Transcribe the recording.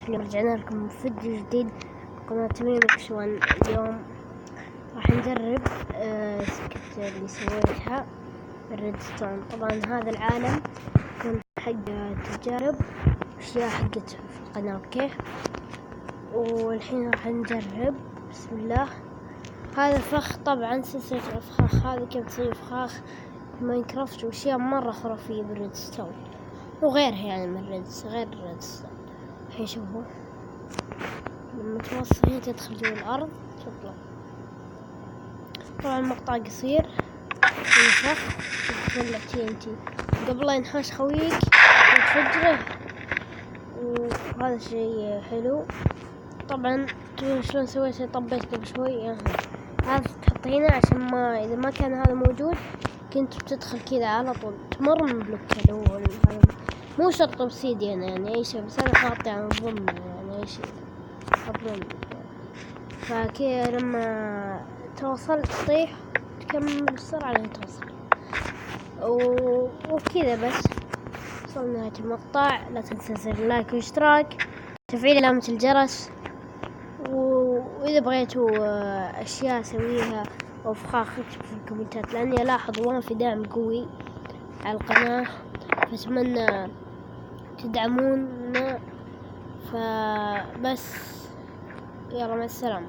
اليوم رجعنا لكم فيديو جديد قناة تميم كشوان. اليوم راح نجرب سكت اللي سويتها بالريدستون. طبعا هذا العالم كنت حق تجارب أشياء حقت في القناة، اوكي. والحين راح نجرب. بسم الله. هذا فخ، طبعا سلسلة الفخاخ هذه كيف تسوي فخاخ ماينكرافت وأشياء مرة خرافية بالريدستون وغيرها، يعني من غير الريدستون. الحين شوفوا لما توصل هنا تدخل جوا الأرض تطلع. طبعا المقطع قصير ينفخ تطلع TNT قبل لا ينحاش خويك وتفجره، وهذا شيء حلو. طبعا شلون سويت؟ طبيت قبل شوي يعني هذا تحط هنا عشان ما إذا ما كان هذا موجود كنت بتدخل كذا على طول تمر من بلوك. هذا مو شرط obsidian يعني أي شيء، بس أنا حاطي على الظلم يعني أي شيء أظن. فكذا لما توصل تطيح تكمل بسرعة لين توصل. وكذا بس وصلنا لنهاية المقطع. لا تنسى زر اللايك والاشتراك وتفعيل علامة الجرس. وإذا بغيتوا أشياء أسويها أو فخاخ اكتبوا في الكومنتات، لأني ألاحظ ما في دعم قوي على القناة، فأتمنى تدعمونا. فبس يلا، مع السلامة.